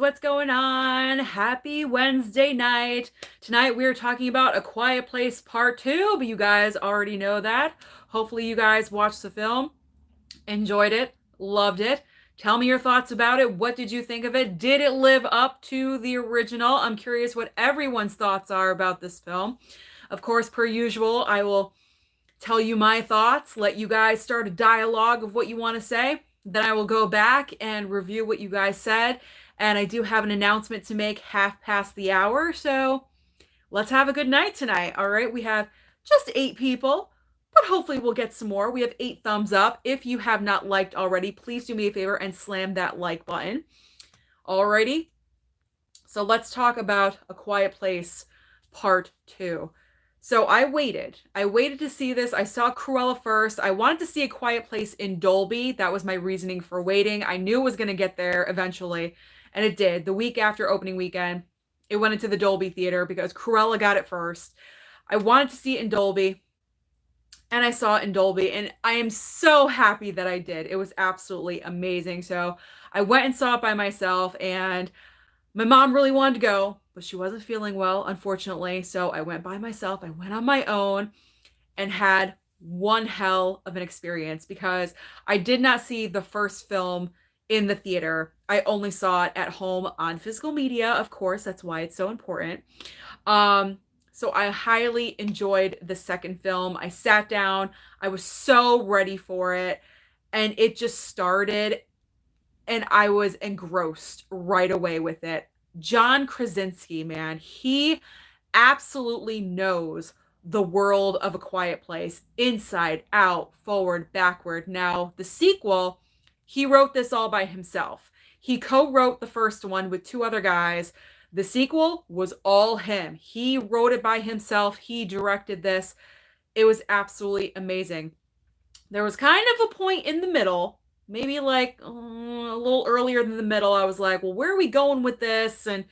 what's going on? Happy Wednesday night. Tonight we are talking about A Quiet Place Part 2, but you guys already know that. Hopefully you guys watched the film, enjoyed it, loved it. Tell me your thoughts about it. What did you think of it? Did it live up to the original? I'm curious what everyone's thoughts are about this film. Of course, per usual, I will tell you my thoughts, let you guys start a dialogue of what you want to say. Then I will go back and review what you guys said. And I do have an announcement to make half past the hour. So let's have a good night tonight. All right. We have just 8 people, but hopefully we'll get some more. We have 8 thumbs up. If you have not liked already, please do me a favor and slam that like button. Alrighty. So let's talk about A Quiet Place Part 2. So I waited to see this. I saw Cruella first. I wanted to see A Quiet Place in Dolby. That was my reasoning for waiting. I knew it was going to get there eventually, and it did. The week after opening weekend, it went into the Dolby theater because Cruella got it first. I wanted to see it in Dolby, and I saw it in Dolby, and I am so happy that I did. It was absolutely amazing. So I went and saw it by myself, and my mom really wanted to go, but she wasn't feeling well, unfortunately. So I went by myself. I went on my own and had one hell of an experience because I did not see the first film in the theater. I only saw it at home on physical media, of course. That's why it's so important. So I highly enjoyed the second film. I sat down. I was so ready for it. And it just started and I was engrossed right away with it. John Krasinski, man, he absolutely knows the world of A Quiet Place inside, out, forward, backward. Now, the sequel, he wrote this all by himself. He co-wrote the first one with 2 other guys. The sequel was all him. He wrote it by himself. He directed this. It was absolutely amazing. There was kind of a point in the middle, maybe like a little earlier than the middle. I was like, well, where are we going with this? And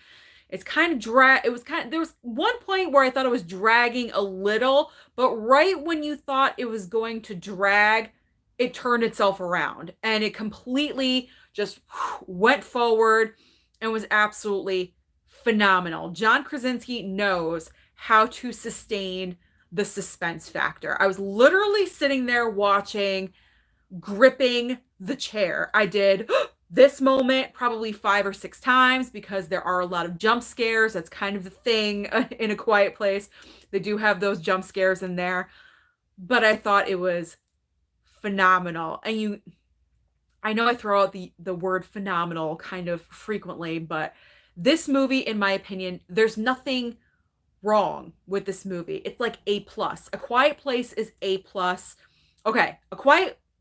it's kind of there was one point where I thought it was dragging a little, but right when you thought it was going to drag, it turned itself around and it completely just went forward and was absolutely phenomenal. John Krasinski knows how to sustain the suspense factor. I was literally sitting there watching, gripping the chair. I did this moment probably 5 or 6 times because there are a lot of jump scares. That's kind of the thing in A Quiet Place. They do have those jump scares in there, but I thought it was phenomenal. And I know I throw out the word phenomenal kind of frequently, but this movie, in my opinion, there's nothing wrong with this movie. It's like A plus. A Quiet Place is A plus. Okay,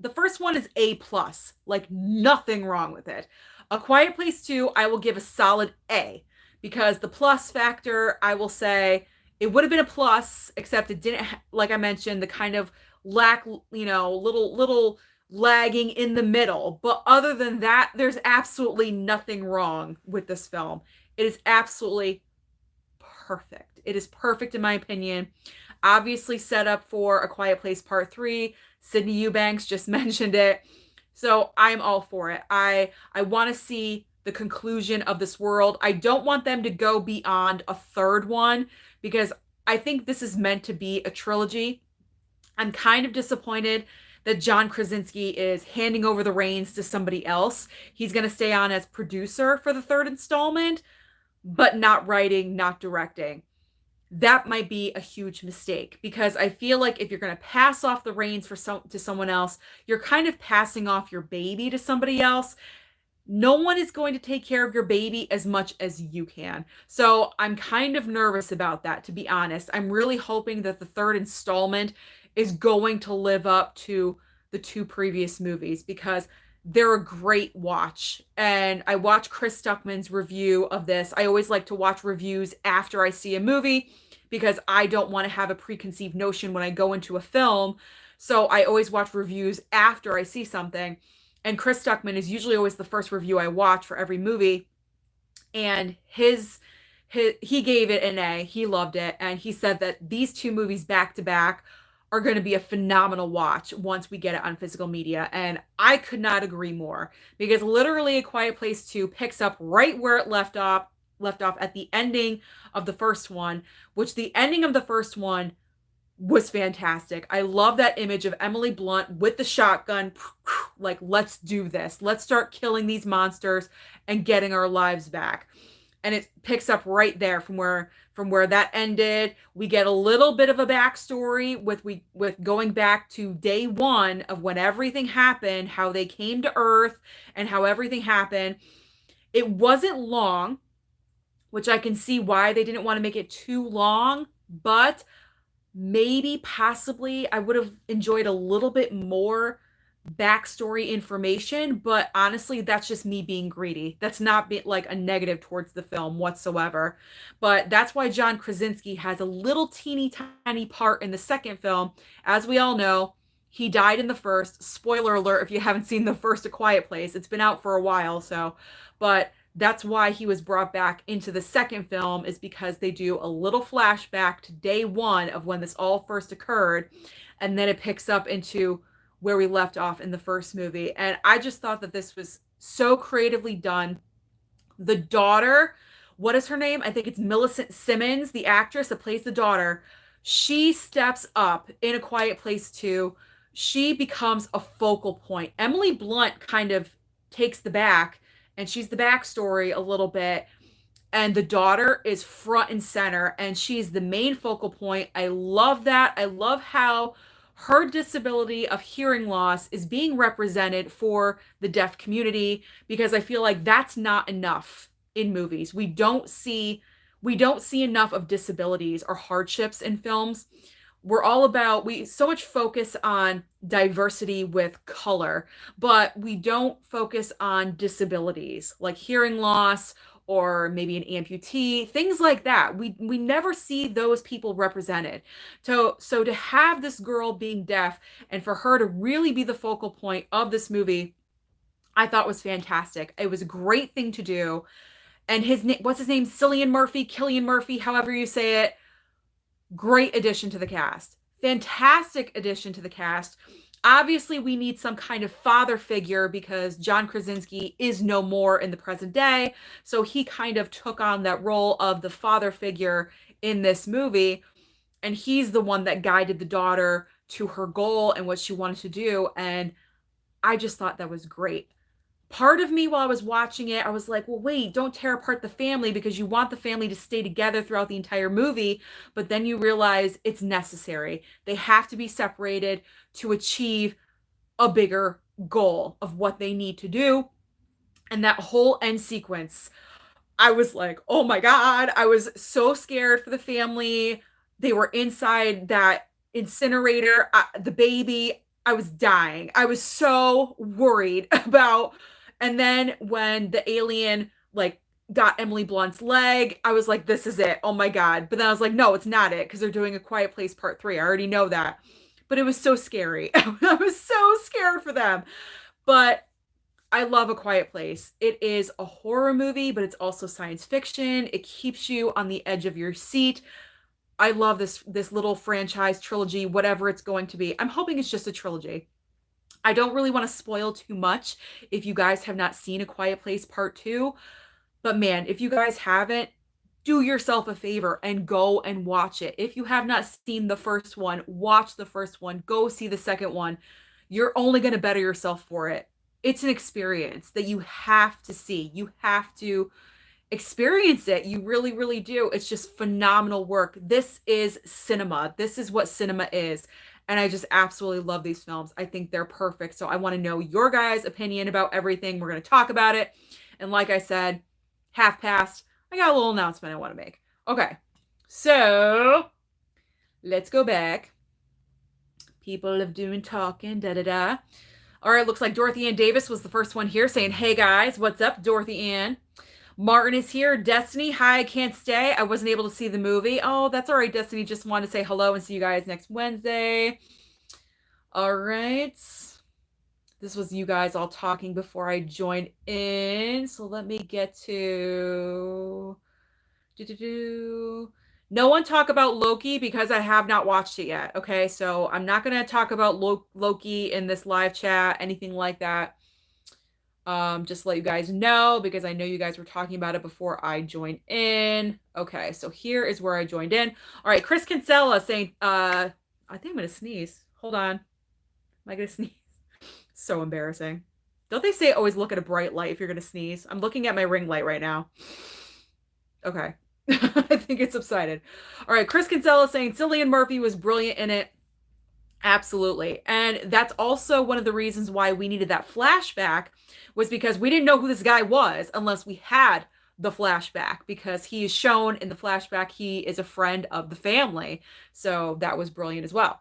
the first one is A plus, like nothing wrong with it. A Quiet Place 2, I will give a solid A because the plus factor, I will say it would have been a plus, except it didn't, like I mentioned, the kind of little lagging in the middle. But other than that, there's absolutely nothing wrong with this film. It is absolutely perfect. It is perfect in my opinion. Obviously set up for A Quiet Place Part 3. Sydney Eubanks just mentioned it. So I'm all for it. I want to see the conclusion of this world. I don't want them to go beyond a third one because I think this is meant to be a trilogy. I'm kind of disappointed that John Krasinski is handing over the reins to somebody else. He's going to stay on as producer for the third installment, but not writing, not directing. That might be a huge mistake because I feel like if you're going to pass off the reins to someone else, you're kind of passing off your baby to somebody else. No one is going to take care of your baby as much as you can. So I'm kind of nervous about that, to be honest. I'm really hoping that the third installment is going to live up to the 2 previous movies because they're a great watch. And I watched Chris Stuckman's review of this. I always like to watch reviews after I see a movie because I don't want to have a preconceived notion when I go into a film. So I always watch reviews after I see something. And Chris Stuckman is usually always the first review I watch for every movie. And he gave it an A. He loved it. And he said that these 2 movies back to back are going to be a phenomenal watch once we get it on physical media. And I could not agree more, because literally A Quiet Place 2 picks up right where it left off at the ending of the first one, which the ending of the first one was fantastic. I love that image of Emily Blunt with the shotgun, like, let's do this. Let's start killing these monsters and getting our lives back. And it picks up right there from where that ended. We get a little bit of a backstory with going back to day one of when everything happened, how they came to Earth and how everything happened. It wasn't long, which I can see why they didn't want to make it too long, but maybe possibly I would have enjoyed a little bit more backstory information. But honestly, that's just me being greedy. That's not like a negative towards the film whatsoever. But that's why John Krasinski has a little teeny tiny part in the second film. As we all know, he died in the first. Spoiler alert if you haven't seen the first A Quiet Place. It's been out for a while, so. But that's why he was brought back into the second film, is because they do a little flashback to day one of when this all first occurred, and then it picks up into where we left off in the first movie. And I just thought that this was so creatively done. The daughter, what is her name? I think it's Millicent Simmons, the actress that plays the daughter. She steps up in A Quiet Place 2. She becomes a focal point. Emily Blunt kind of takes the back, and she's the backstory a little bit. And the daughter is front and center, and she's the main focal point. I love that. I love how her disability of hearing loss is being represented for the deaf community, because I feel like that's not enough in movies. We don't see enough of disabilities or hardships in films. We so much focus on diversity with color, but we don't focus on disabilities like hearing loss or maybe an amputee, things like that. We never see those people represented. So to have this girl being deaf and for her to really be the focal point of this movie, I thought was fantastic. It was a great thing to do. And his name, what's his name? Killian Murphy, however you say it. Great addition to the cast. Fantastic addition to the cast. Obviously, we need some kind of father figure because John Krasinski is no more in the present day. So he kind of took on that role of the father figure in this movie. And he's the one that guided the daughter to her goal and what she wanted to do. And I just thought that was great. Part of me, while I was watching it, I was like, well, wait, don't tear apart the family, because you want the family to stay together throughout the entire movie. But then you realize it's necessary. They have to be separated to achieve a bigger goal of what they need to do. And that whole end sequence, I was like, oh my God, I was so scared for the family. They were inside that incinerator, the baby. I was dying. I was so worried about. And then when the alien like got Emily Blunt's leg, I was like, this is it. Oh my God. But then I was like, no, it's not it, because they're doing A Quiet Place Part 3. I already know that. But it was so scary. I was so scared for them. But I love A Quiet Place. It is a horror movie, but it's also science fiction. It keeps you on the edge of your seat. I love this little franchise trilogy, whatever it's going to be. I'm hoping it's just a trilogy. I don't really want to spoil too much if you guys have not seen A Quiet Place Part 2. But man, if you guys haven't, do yourself a favor and go and watch it. If you have not seen the first one, watch the first one. Go see the second one. You're only going to better yourself for it. It's an experience that you have to see. You have to experience it. You really, really do. It's just phenomenal work. This is cinema. This is what cinema is. And I just absolutely love these films. I think they're perfect. So I want to know your guys' opinion about everything. We're going to talk about it. And like I said, half past, I got a little announcement I want to make. Okay. So let's go back. People have doing talking, da-da-da. All right, looks like Dorothy Ann Davis was the first one here saying, hey guys, what's up, Dorothy Ann? Martin is here. Destiny, hi, I can't stay. I wasn't able to see the movie. Oh, that's all right, Destiny. Just wanted to say hello and see you guys next Wednesday. All right. This was you guys all talking before I joined in. So let me get to... No one talk about Loki because I have not watched it yet. Okay, so I'm not gonna talk about Loki in this live chat, anything like that. Just to let you guys know because I know you guys were talking about it before I joined in. Okay, so here is where I joined in. All right, Chris Kinsella saying, I think I'm gonna sneeze. Hold on, am I gonna sneeze? So embarrassing. Don't they say always look at a bright light if you're gonna sneeze? I'm looking at my ring light right now. Okay. I think it subsided. All right, Chris Kinsella saying Cillian Murphy was brilliant in it. Absolutely. And that's also one of the reasons why we needed that flashback was because we didn't know who this guy was unless we had the flashback because he is shown in the flashback he is a friend of the family. So that was brilliant as well.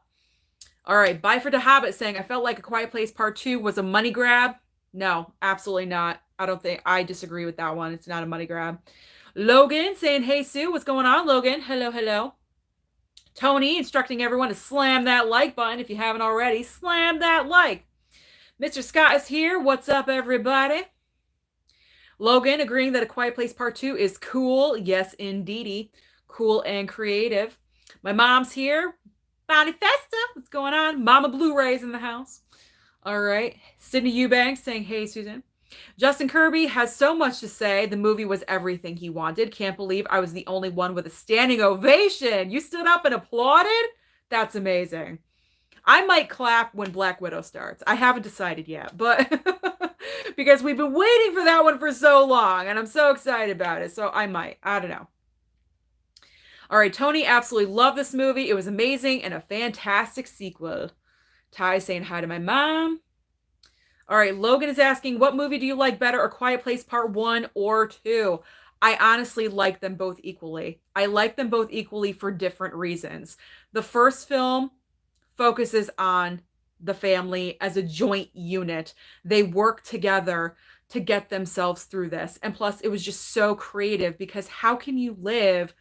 All right, Bye for the Hobbit saying I felt like A Quiet Place Part 2 was a money grab. No, absolutely not. I disagree with that one. It's not a money grab. Logan saying, hey, Sue, what's going on, Logan? Hello, hello. Tony instructing everyone to slam that like button if you haven't already. Slam that like. Mr. Scott is here. What's up, everybody? Logan agreeing that A Quiet Place Part 2 is cool. Yes, indeedy. Cool and creative. My mom's here. Bonnie Festa, what's going on? Mama Blu-ray's in the house. All right. Sydney Eubanks saying, hey, Susan. Justin Kirby has so much to say. The movie was everything he wanted. Can't believe I was the only one with a standing ovation. You stood up and applauded? That's amazing. I might clap when Black Widow starts. I haven't decided yet, but because we've been waiting for that one for so long and I'm so excited about it. So I might. I don't know. All right, Tony absolutely loved this movie. It was amazing and a fantastic sequel. Ty saying hi to my mom. All right, Logan is asking, what movie do you like better, A Quiet Place Part 1 or 2? I honestly like them both equally. I like them both equally for different reasons. The first film focuses on the family as a joint unit. They work together to get themselves through this. And plus, it was just so creative because how can you live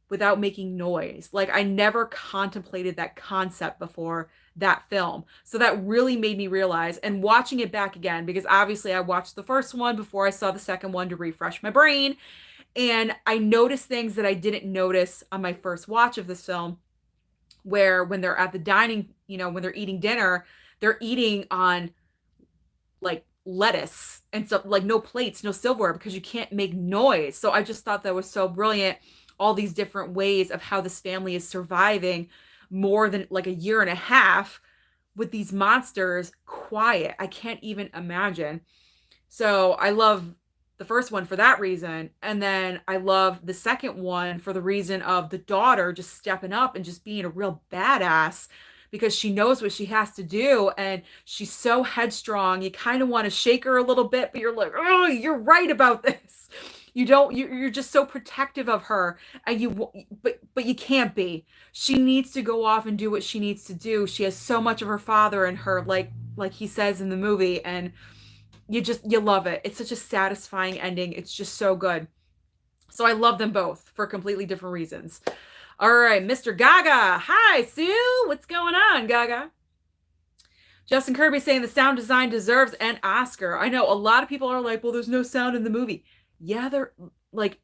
without making noise? Like, I never contemplated that concept before that film. So that really made me realize, and watching it back again, because obviously I watched the first one before I saw the second one to refresh my brain. And I noticed things that I didn't notice on my first watch of this film, where when they're at the dining, when they're eating dinner, they're eating on like lettuce and stuff, like no plates, no silverware, because you can't make noise. So I just thought that was so brilliant. All these different ways of how this family is surviving more than like a year and a half with these monsters quiet. I can't even imagine. So I love the first one for that reason. And then I love the second one for the reason of the daughter just stepping up and just being a real badass because she knows what she has to do. And she's so headstrong. You kind of want to shake her a little bit, but you're like, oh, you're right about this. You're just so protective of her, and but you can't be. She needs to go off and do what she needs to do. She has so much of her father in her, like he says in the movie, and you love it. It's such a satisfying ending. It's just so good. So I love them both for completely different reasons. All right, Mr. Gaga. Hi, Sue. What's going on, Gaga? Justin Kirby saying the sound design deserves an Oscar. I know a lot of people are like, well, there's no sound in the movie. Yeah, they're like,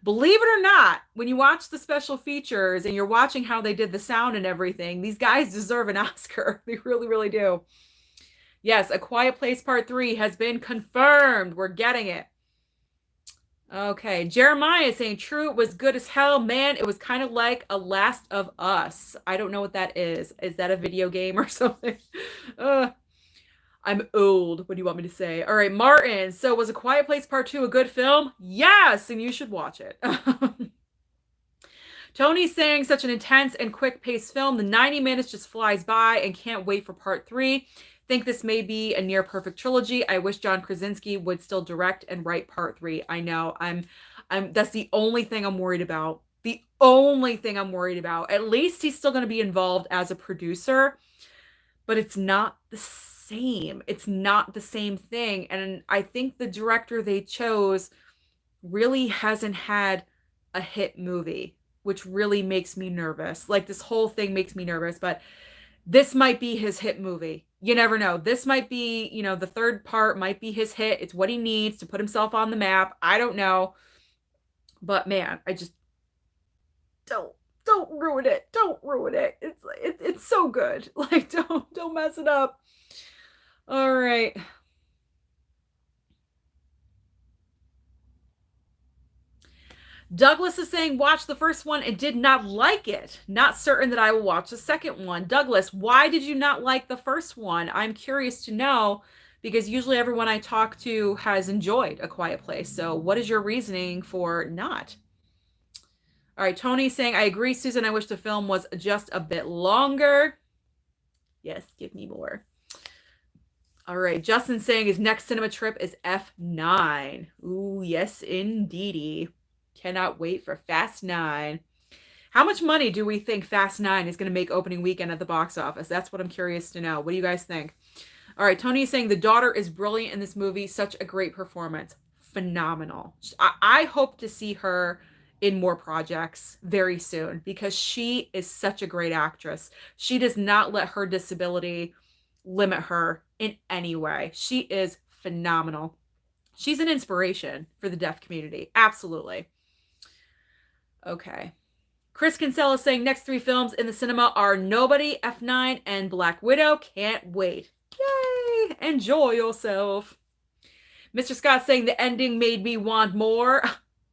believe it or not, when you watch the special features and you're watching how they did the sound and everything, these guys deserve an Oscar. They really, really do. Yes, A Quiet Place Part 3 has been confirmed. We're getting it. Okay, Jeremiah is saying, true, it was good as hell. Man, it was kind of like a Last of Us. I don't know what that is. Is that a video game or something? I'm old. What do you want me to say? All right, Martin. So was A Quiet Place Part 2 a good film? Yes, and you should watch it. Tony's saying such an intense and quick-paced film. The 90 minutes just flies by and can't wait for Part 3. Think this may be a near-perfect trilogy. I wish John Krasinski would still direct and write Part 3. I know. That's the only thing I'm worried about. The only thing I'm worried about. At least he's still going to be involved as a producer, but it's not the same. It's not the same thing. And I think the director they chose really hasn't had a hit movie, which really makes me nervous. Like, this whole thing makes me nervous, but this might be his hit movie. You never know. This might be, the third part might be his hit. It's what he needs to put himself on the map. I don't know. But man, don't don't ruin it. Don't ruin it. It's so good. Like don't mess it up. All right. Douglas is saying, watch the first one and did not like it. Not certain that I will watch the second one. Douglas, why did you not like the first one? I'm curious to know because usually everyone I talk to has enjoyed A Quiet Place. So, what is your reasoning for not? All right, Tony's saying, I agree, Susan. I wish the film was just a bit longer. Yes, give me more. All right, Justin's saying his next cinema trip is F9. Ooh, yes, indeedy. Cannot wait for Fast 9. How much money do we think Fast 9 is going to make opening weekend at the box office? That's what I'm curious to know. What do you guys think? All right, Tony is saying the daughter is brilliant in this movie. Such a great performance. Phenomenal. I hope to see her in more projects very soon because she is such a great actress. She does not let her disability limit her in any way. She is phenomenal. She's an inspiration for the deaf community. Absolutely. Okay. Chris Kinsella is saying next 3 films in the cinema are Nobody, F9, and Black Widow. Can't wait. Yay! Enjoy yourself. Mr. Scott saying the ending made me want more.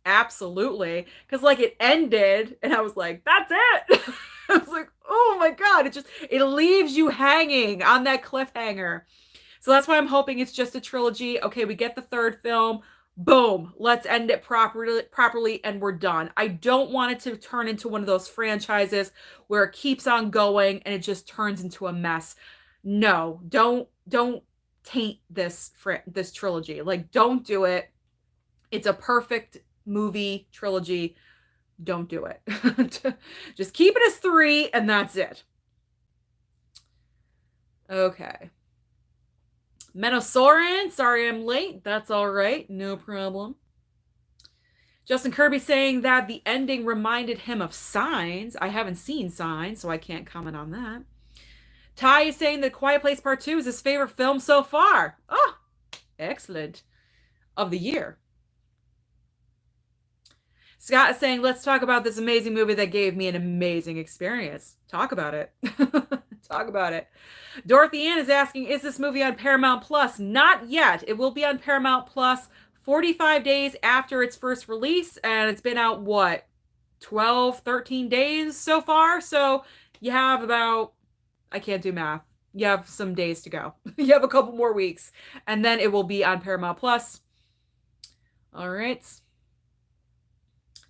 Absolutely. Because like it ended and I was like, that's it. I was like, oh my God. It leaves you hanging on that cliffhanger. So that's why I'm hoping it's just a trilogy. Okay, we get the 3rd film. Boom, let's end it properly and we're done. I don't want it to turn into one of those franchises where it keeps on going and it just turns into a mess. No, don't taint this trilogy. Like, don't do it. It's a perfect movie trilogy. Don't do it. Just keep it as 3 and that's it. Okay. Menosorin, sorry I'm late. That's all right. No problem. Justin Kirby saying that the ending reminded him of Signs. I haven't seen Signs, so I can't comment on that. Ty is saying that Quiet Place Part 2 is his favorite film so far. Oh, excellent. Of the year. Scott is saying, let's talk about this amazing movie that gave me an amazing experience. Talk about it. Talk about it. Dorothy Ann is asking, is this movie on Paramount Plus? Not yet. It will be on Paramount Plus 45 days after its first release, and it's been out, what, 12, 13 days so far? So you have about, I can't do math. You have some days to go. You have a couple more weeks, and then it will be on Paramount Plus. All right.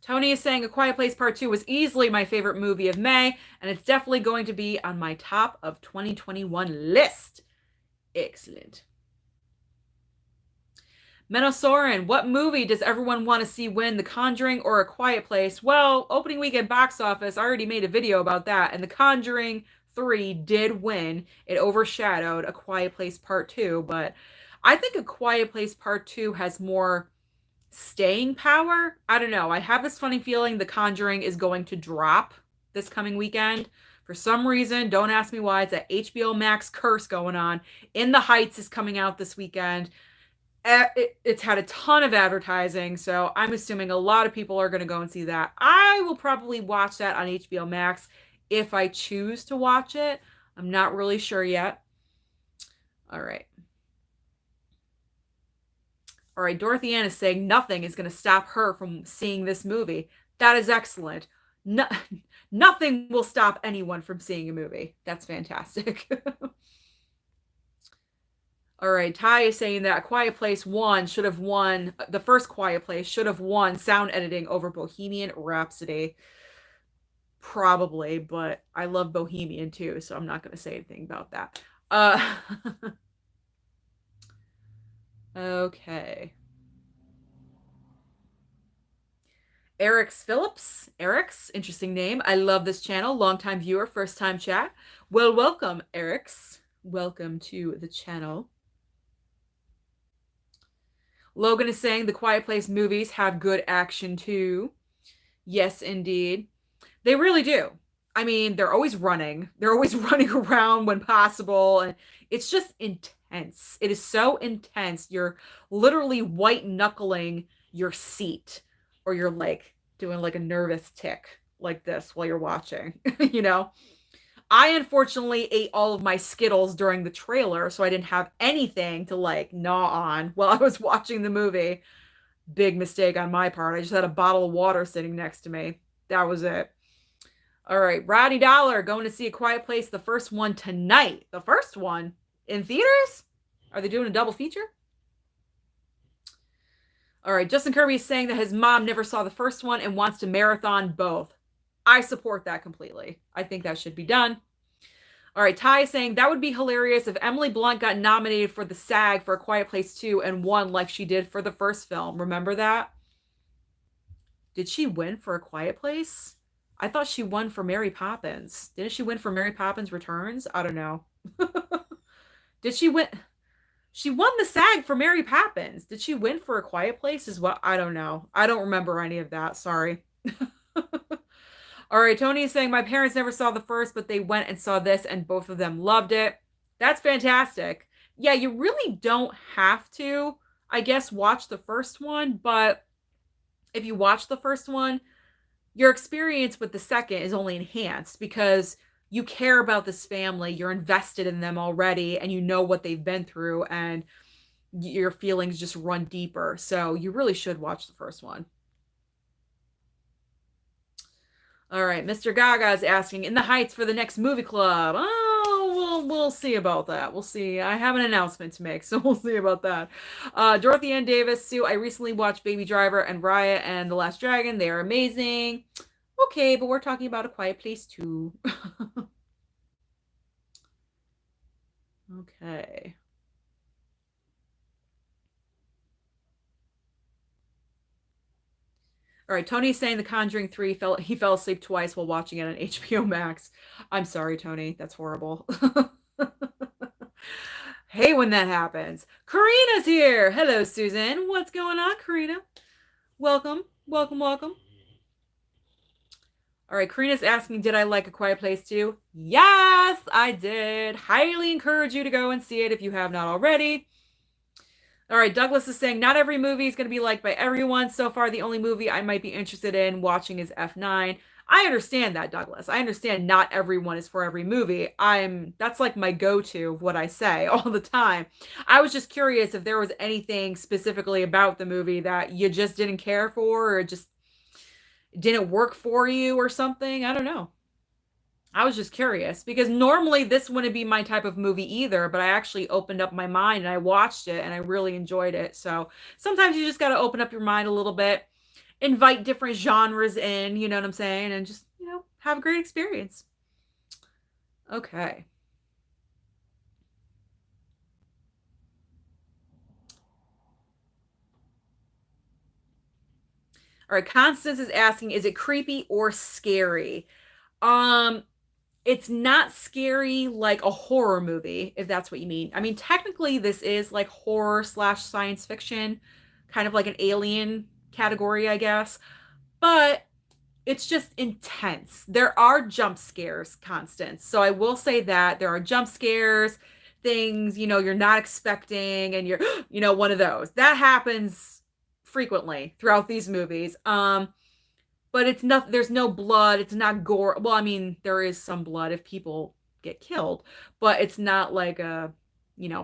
Tony is saying A Quiet Place Part 2 was easily my favorite movie of May, and it's definitely going to be on my top of 2021 list. Excellent. Menosorin, what movie does everyone want to see win, The Conjuring or A Quiet Place? Well, opening weekend box office, I already made a video about that, and The Conjuring 3 did win. It overshadowed A Quiet Place Part 2, but I think A Quiet Place Part 2 has more staying power. I don't know. I have this funny feeling The Conjuring is going to drop this coming weekend. For some reason, don't ask me why. It's that HBO Max curse going on. In the Heights is coming out this weekend. It's had a ton of advertising, so I'm assuming a lot of people are going to go and see that. I will probably watch that on HBO Max if I choose to watch it. I'm not really sure yet. All right. All right, Dorothy Ann is saying nothing is going to stop her from seeing this movie. That is excellent. No, nothing will stop anyone from seeing a movie. That's fantastic. All right, Ty is saying that Quiet Place 1 should have won, the first Quiet Place should have won sound editing over Bohemian Rhapsody. Probably, but I love Bohemian too, so I'm not going to say anything about that. Okay. Eric's Phillips. Eric's, interesting name. I love this channel. Longtime viewer, first time chat. Well, welcome, Eric's. Welcome to the channel. Logan is saying the Quiet Place movies have good action too. Yes, indeed. They really do. I mean, they're always running. They're always running around when possible. And it's just intense. It is so intense. You're literally white knuckling your seat, or you're like doing like a nervous tick. like this while you're watching, you know? I unfortunately ate all of my Skittles during the trailer, so I didn't have anything to like gnaw on while I was watching the movie. Big mistake on my part. I just had a bottle of water sitting next to me. That was it. All right, Rodney Dollar going to see A Quiet Place, the first one tonight. The first one in theaters? Are they doing a double feature? All right, Justin Kirby is saying that his mom never saw the first one and wants to marathon both. I support that completely. I think that should be done. All right, Ty is saying that would be hilarious if Emily Blunt got nominated for the SAG for A Quiet Place 2 and won like she did for the first film. Remember that? Did she win for A Quiet Place? I thought she won for Mary Poppins. Didn't she win for Mary Poppins Returns? I don't know. Did she win? She won the SAG for Mary Poppins. Did she win for A Quiet Place as well? I don't know. I don't remember any of that. Sorry. All right, Tony is saying my parents never saw the first, but they went and saw this, and both of them loved it. That's fantastic. Yeah, you really don't have to, I guess, watch the first one, but if you watch the first one, your experience with the second is only enhanced because you care about this family, you're invested in them already, and you know what they've been through, and your feelings just run deeper. So you really should watch the first one. All right, Mr. Gaga is asking, in the Heights for the next movie club. Oh, we'll see about that. We'll see. I have an announcement to make, so we'll see about that. Dorothy Ann Davis, Sue, I recently watched Baby Driver and Raya and The Last Dragon. They are amazing. Okay, but we're talking about A Quiet Place too. Okay. All right, Tony's saying The Conjuring 3 he fell asleep twice while watching it on HBO Max. I'm sorry, Tony. That's horrible. Hey, when that happens. Karina's here. Hello, Susan. What's going on, Karina? Welcome, welcome, welcome. All right, Karina's asking, did I like A Quiet Place too? Yes, I did. Highly encourage you to go and see it if you have not already. All right, Douglas is saying, not every movie is going to be liked by everyone. So far, the only movie I might be interested in watching is F9. I understand that, Douglas. I understand not everyone is for every movie. That's like my go-to, what I say all the time. I was just curious if there was anything specifically about the movie that you just didn't care for or just didn't work for you or something. I don't know. I was just curious because normally this wouldn't be my type of movie either, but I actually opened up my mind and I watched it and I really enjoyed it. So sometimes you just got to open up your mind a little bit, invite different genres in, you know what I'm saying? And just, have a great experience. Okay. All right, Constance is asking, is it creepy or scary? It's not scary like a horror movie, if that's what you mean. I mean, technically, this is like horror / science fiction, kind of like an alien category, I guess. But it's just intense. There are jump scares, Constance. So I will say that there are jump scares, things, you're not expecting, and you're, one of those. That happens frequently throughout these movies. But it's not, there's no blood, it's not gore. Well, I mean, there is some blood if people get killed, but it's not like a,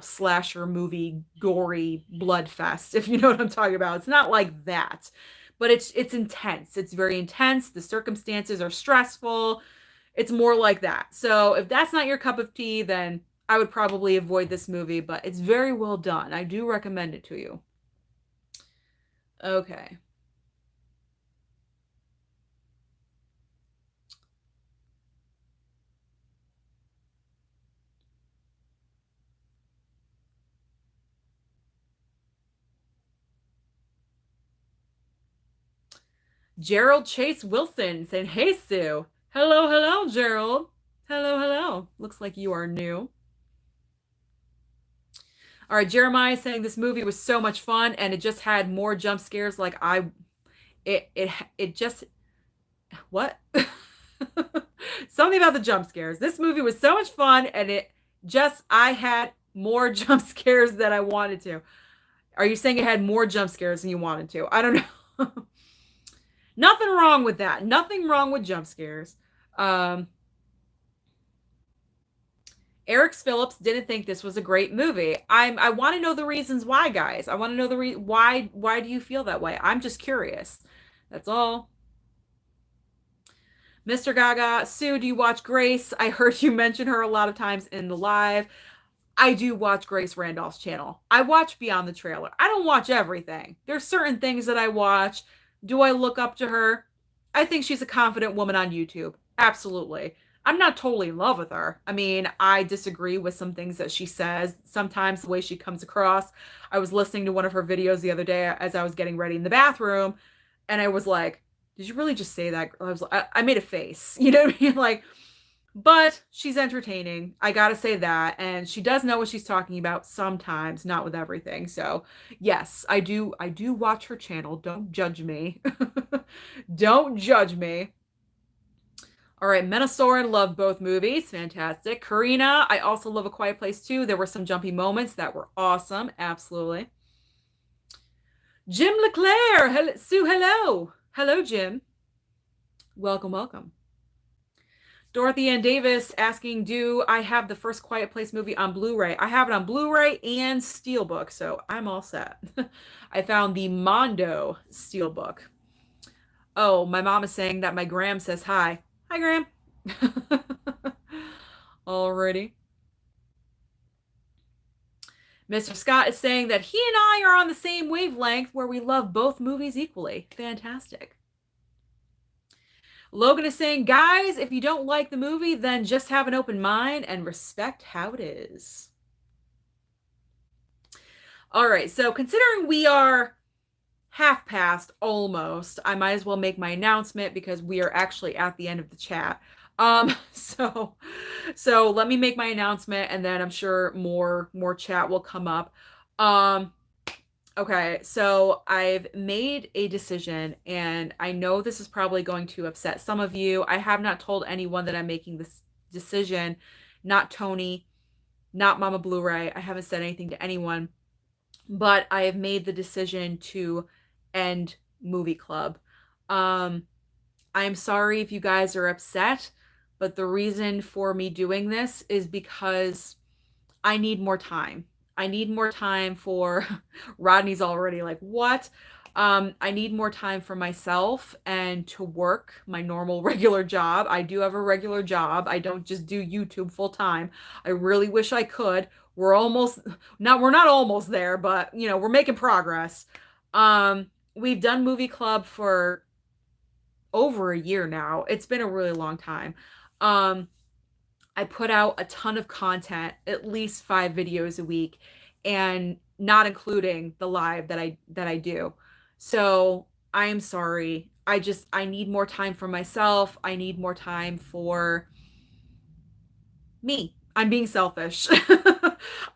slasher movie gory blood fest, if you know what I'm talking about. It's not like that. But it's intense. It's very intense. The circumstances are stressful. It's more like that. So if that's not your cup of tea, then I would probably avoid this movie, but it's very well done. I do recommend it to you. Okay. Gerald Chase Wilson saying, hey, Sue. Hello, hello, Gerald. Hello, hello. Looks like you are new. All right, Jeremiah saying this movie was so much fun and it just had more jump scares it just what? Something about the jump scares. This movie was so much fun and I had more jump scares than I wanted to. Are you saying it had more jump scares than you wanted to? I don't know. Nothing wrong with that. Nothing wrong with jump scares. Um, Eric Phillips didn't think this was a great movie. I want to know the reasons why, guys. I want to know why do you feel that way? I'm just curious. That's all. Mr. Gaga, Sue, do you watch Grace? I heard you mention her a lot of times in the live. I do watch Grace Randolph's channel. I watch Beyond the Trailer. I don't watch everything. There's certain things that I watch. Do I look up to her? I think she's a confident woman on YouTube. Absolutely. I'm not totally in love with her. I mean, I disagree with some things that she says. Sometimes the way she comes across. I was listening to one of her videos the other day as I was getting ready in the bathroom, and I was like, did you really just say that? I made a face. You know what I mean? Like, but she's entertaining. I gotta say that. And she does know what she's talking about sometimes, not with everything. So yes, I do watch her channel. Don't judge me. Don't judge me. All right, Menasorin loved both movies. Fantastic. Karina, I also love A Quiet Place too. There were some jumpy moments that were awesome. Absolutely. Jim Leclerc. Sue, hello. Hello, Jim. Welcome, welcome. Dorothy Ann Davis asking, do I have the first Quiet Place movie on Blu-ray? I have it on Blu-ray and Steelbook, so I'm all set. I found the Mondo Steelbook. Oh, my mom is saying that my Graham says hi. Hi, Graham. Alrighty. Mr. Scott is saying that he and I are on the same wavelength where we love both movies equally. Fantastic. Logan is saying, guys, if you don't like the movie, then just have an open mind and respect how it is. All right, so considering we are half past almost, I might as well make my announcement because we are actually at the end of the chat. So let me make my announcement, and then I'm sure more chat will come up. Okay, so I've made a decision, and I know this is probably going to upset some of you. I have not told anyone that I'm making this decision, not Tony, not Mama Blu-ray. I haven't said anything to anyone, but I have made the decision to end Movie Club. I'm sorry if you guys are upset, but the reason for me doing this is because I need more time. I need more time for Rodney's already like, what? I need more time for myself and to work my normal regular job. I do have a regular job. I don't just do YouTube full time. I really wish I could. We're not almost there, but you know, we're making progress. We've done Movie Club for over a year now. It's been a really long time. I put out a ton of content, at least 5 videos a week, and not including the live that I do. So I'm sorry. I need more time for myself. I need more time for me. I'm being selfish.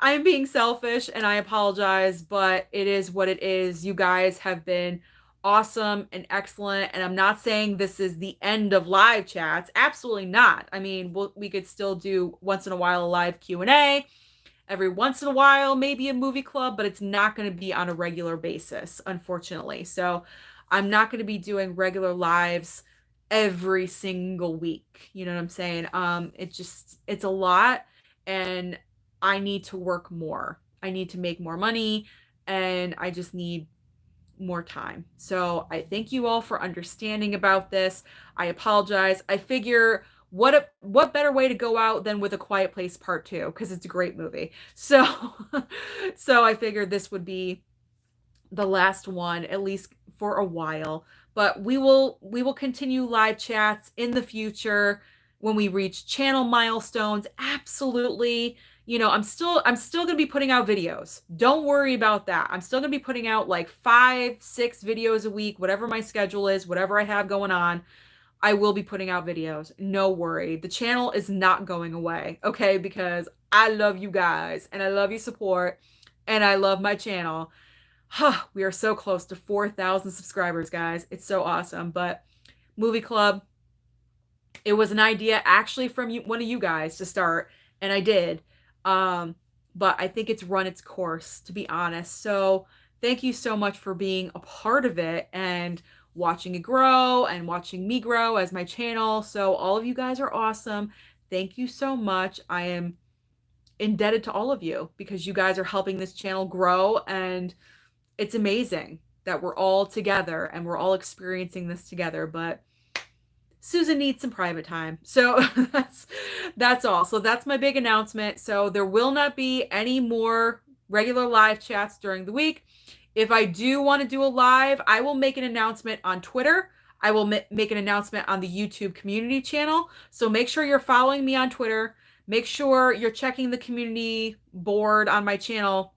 I'm being selfish, and I apologize, but it is what it is. You guys have been awesome and excellent, and I'm not saying this is the end of live chats. Absolutely not. I mean, we could still do once in a while a live Q&A. Every once in a while, maybe a movie club, but it's not going to be on a regular basis, unfortunately. So I'm not going to be doing regular lives every single week. You know what I'm saying? It's a lot, and I need to work more. I need to make more money, and I just need more time. So I thank you all for understanding about this. I apologize. I figure what better way to go out than with A Quiet Place Part 2, because it's a great movie. So so I figured this would be the last one, at least for a while. But we will continue live chats in the future when we reach channel milestones. Absolutely. You know, I'm still going to be putting out videos. Don't worry about that. I'm still going to be putting out like 5, 6 videos a week, whatever my schedule is, whatever I have going on. I will be putting out videos. No worry. The channel is not going away, okay? Because I love you guys, and I love your support, and I love my channel. We are so close to 4,000 subscribers, guys. It's so awesome. But Movie Club, it was an idea actually from one of you guys to start, and I did. But I think it's run its course, to be honest. So thank you so much for being a part of it. And watching it grow and watching me grow as my channel. So all of you guys are awesome. Thank you so much. I am indebted to all of you because you guys are helping this channel grow, and it's amazing that we're all together and we're all experiencing this together. But Susan needs some private time. So that's all. So that's my big announcement. So there will not be any more regular live chats during the week. If I do want to do a live, I will make an announcement on Twitter. I will make an announcement on the YouTube community channel. So make sure you're following me on Twitter. Make sure you're checking the community board on my channel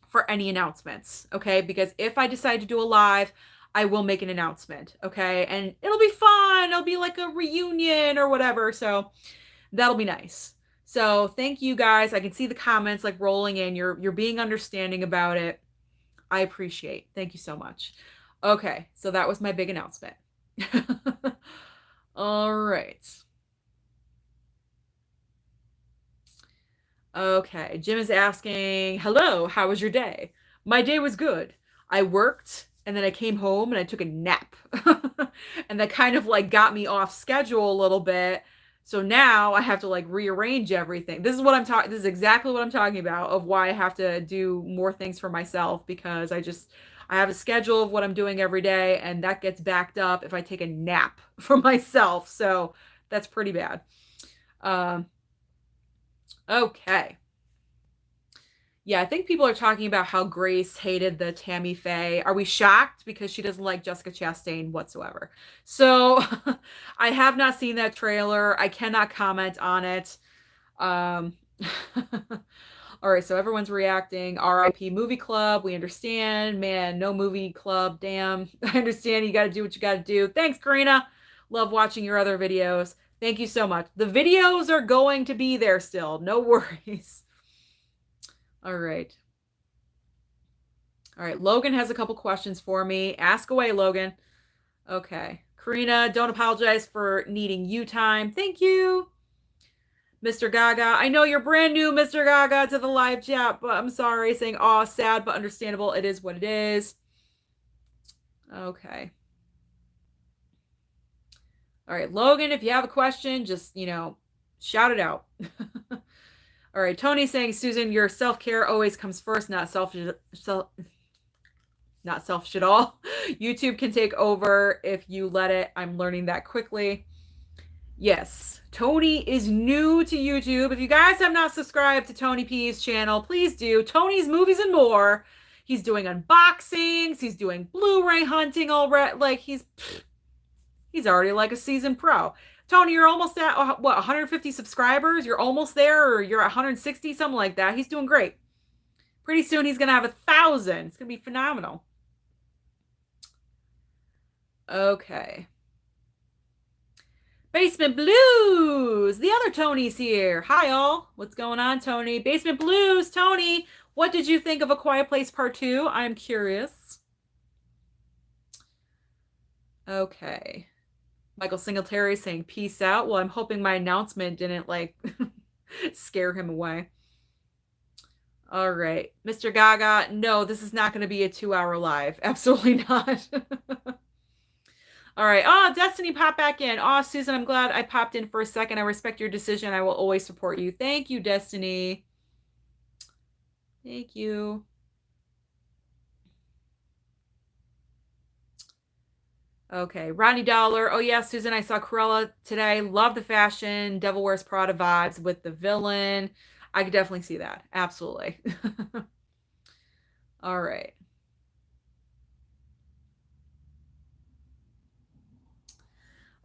for any announcements, okay? Because if I decide to do a live, I will make an announcement, okay? And it'll be fun. It'll be like a reunion or whatever. So that'll be nice. So thank you guys. I can see the comments like rolling in. You're being understanding about it. I appreciate. Thank you so much. Okay, so that was my big announcement. All right. Okay, Jim is asking, hello, how was your day? My day was good. I worked and then I came home and I took a nap. And that kind of like got me off schedule a little bit. So now I have to like rearrange everything. This is exactly what I'm talking about, of why I have to do more things for myself, because I have a schedule of what I'm doing every day, and that gets backed up if I take a nap for myself. So that's pretty bad. Okay. Yeah, I think people are talking about how Grace hated the Tammy Faye. Are we shocked? Because she doesn't like Jessica Chastain whatsoever. So I have not seen that trailer. I cannot comment on it. All right, so everyone's reacting. RIP Movie Club. We understand. Man, no movie club. Damn. I understand. You got to do what you got to do. Thanks, Karina. Love watching your other videos. Thank you so much. The videos are going to be there still. No worries. All right. All right. Logan has a couple questions for me. Ask away, Logan. Okay. Karina, don't apologize for needing you time. Thank you. Mr. Gaga, I know you're brand new, Mr. Gaga, to the live chat, but I'm sorry. Saying, oh, sad, but understandable. It is what it is. Okay. All right, Logan, if you have a question, just, shout it out. All right, Tony's saying, Susan, your self-care always comes first, not selfish at all. YouTube can take over if you let it. I'm learning that quickly. Yes, Tony is new to YouTube. If you guys have not subscribed to Tony P's channel, please do. Tony's Movies and More. He's doing unboxings. He's doing Blu-ray hunting already. Like, he's already like a seasoned pro. Tony, you're almost at, what, 150 subscribers? You're almost there, or you're at 160, something like that. He's doing great. Pretty soon he's going to have 1,000. It's going to be phenomenal. Okay. Basement Blues. The other Tony's here. Hi, all. What's going on, Tony? Basement Blues. Tony, what did you think of A Quiet Place Part 2? I'm curious. Okay. Michael Singletary saying peace out. Well, I'm hoping my announcement didn't like scare him away. All right. Mr. Gaga, no, this is not going to be a 2-hour live. Absolutely not. All right. Oh, Destiny popped back in. Oh, Susan, I'm glad I popped in for a second. I respect your decision. I will always support you. Thank you, Destiny. Thank you. Okay, Rodney Dollar. Oh yeah, Susan, I saw Cruella today. Love the fashion, Devil Wears Prada vibes with the villain. I could definitely see that. Absolutely. All right.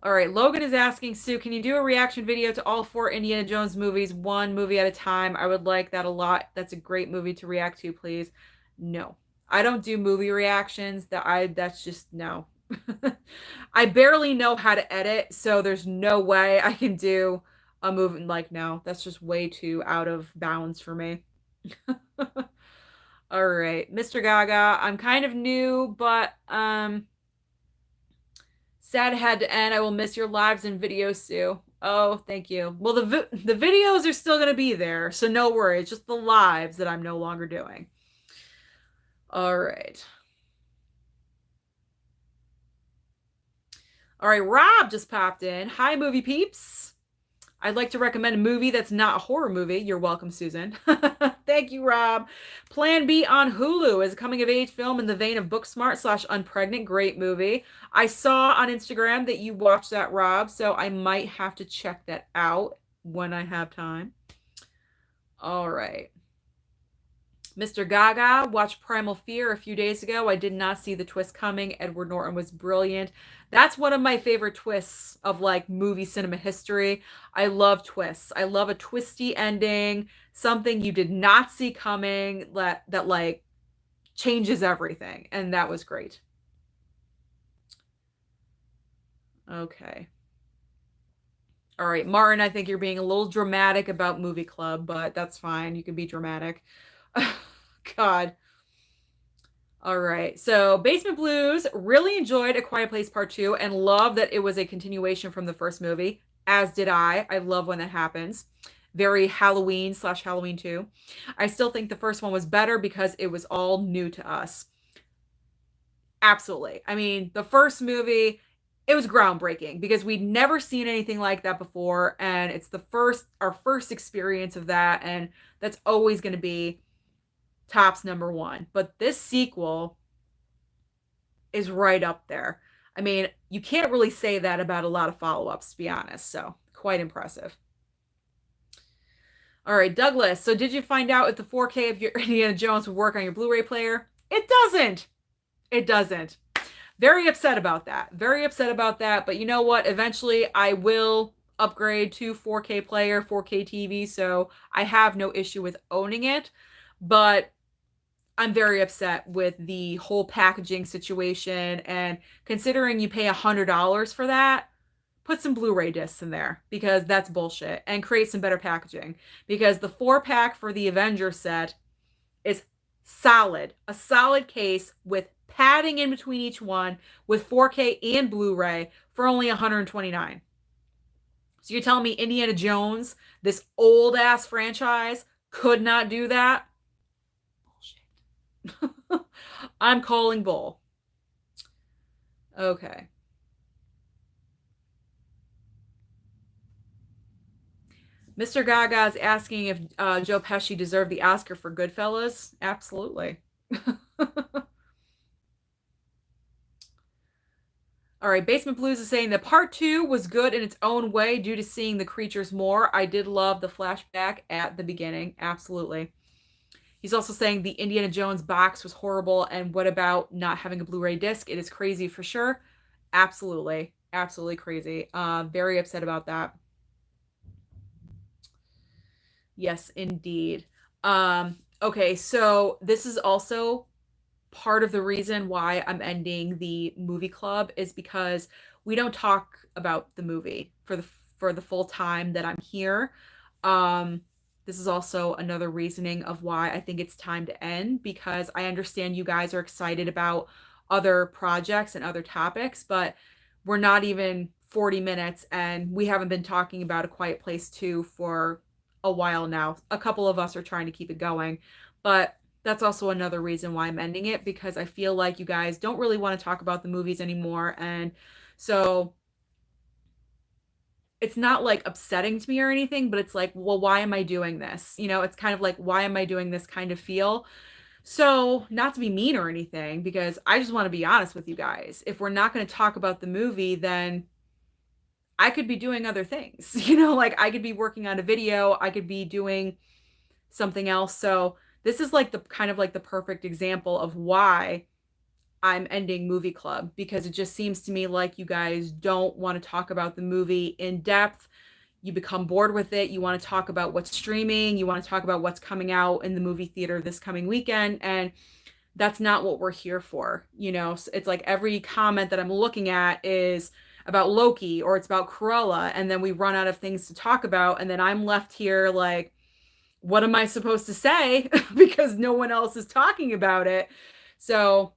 All right, Logan is asking, Sue, can you do a reaction video to all 4 Indiana Jones movies, one movie at a time? I would like that a lot. That's a great movie to react to, please. No, I don't do movie reactions. That's just no. I barely know how to edit, so there's no way I can do a movie. Like, no, that's just way too out of bounds for me. All right, Mr. Gaga, I'm kind of new, but sad it had to end. I will miss your lives and videos, Sue. Oh, thank you. Well, the videos are still going to be there, so no worries. Just the lives that I'm no longer doing. All right. All right, Rob just popped in. Hi, movie peeps. I'd like to recommend a movie that's not a horror movie. You're welcome, Susan. Thank you, Rob. Plan B on Hulu is a coming of age film in the vein of Booksmart slash Unpregnant. Great movie. I saw on Instagram that you watched that, Rob, so I might have to check that out when I have time. All right. Mr. Gaga watched Primal Fear a few days ago. I did not see the twist coming. Edward Norton was brilliant. That's one of my favorite twists of like movie cinema history. I love twists. I love a twisty ending, something you did not see coming that like changes everything. And that was great. Okay. All right, Martin, I think you're being a little dramatic about movie club, but that's fine. You can be dramatic. God. All right. So, Basement Blues, really enjoyed A Quiet Place Part 2 and love that it was a continuation from the first movie, as did I. I love when that happens. Very Halloween slash Halloween 2. I still think the first one was better because it was all new to us. Absolutely. I mean, the first movie, it was groundbreaking because we'd never seen anything like that before. And it's our first experience of that. And that's always going to be tops number one. But this sequel is right up there. I mean, you can't really say that about a lot of follow-ups, to be honest. So, quite impressive. All right, Douglas. So, did you find out if the 4K of your Indiana Jones would work on your Blu-ray player? It doesn't. It doesn't. Very upset about that. Very upset about that. But you know what? Eventually, I will upgrade to 4K player, 4K TV. So, I have no issue with owning it. But I'm very upset with the whole packaging situation, and considering you pay $100 for that, put some Blu-ray discs in there because that's bullshit, and create some better packaging because the 4-pack for the Avenger set is solid, a solid case with padding in between each one with 4K and Blu-ray for only $129. So you're telling me Indiana Jones, this old ass franchise, could not do that? I'm calling bull. Okay. Mr. Gaga's asking if Joe Pesci deserved the Oscar for Goodfellas. Absolutely. All right, Basement Blues is saying that part 2 was good in its own way due to seeing the creatures more. I did love the flashback at the beginning. Absolutely. He's also saying the Indiana Jones box was horrible, and what about not having a Blu-ray disc? It is crazy for sure. Absolutely. Absolutely crazy. Very upset about that. Yes, indeed. Okay, so this is also part of the reason why I'm ending the movie club is because we don't talk about the movie for the full time that I'm here. This is also another reasoning of why I think it's time to end because I understand you guys are excited about other projects and other topics, but we're not even 40 minutes and we haven't been talking about A Quiet Place 2 for a while now. A couple of us are trying to keep it going, but that's also another reason why I'm ending it because I feel like you guys don't really want to talk about the movies anymore. And so it's not like upsetting to me or anything, but it's like, well, why am I doing this? You know, it's kind of like, why am I doing this kind of feel? So, not to be mean or anything, because I just want to be honest with you guys. If we're not going to talk about the movie, then I could be doing other things. You know, like I could be working on a video, I could be doing something else. So, this is like the kind of like the perfect example of why I'm ending movie club because it just seems to me like you guys don't want to talk about the movie in depth. You become bored with it. You want to talk about what's streaming. You want to talk about what's coming out in the movie theater this coming weekend. And that's not what we're here for. You know, it's like every comment that I'm looking at is about Loki or it's about Cruella. And then we run out of things to talk about. And then I'm left here like, what am I supposed to say? Because no one else is talking about it. So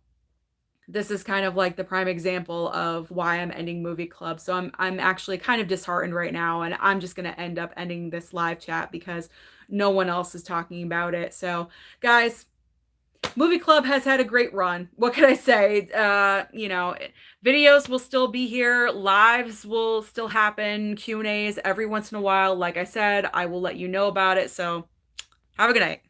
this is kind of like the prime example of why I'm ending movie club. So I'm actually kind of disheartened right now, and I'm just going to end up ending this live chat because no one else is talking about it. So guys, Movie Club has had a great run. What can I say? Videos will still be here. Lives will still happen. Q&As every once in a while. Like I said, I will let you know about it. So have a good night.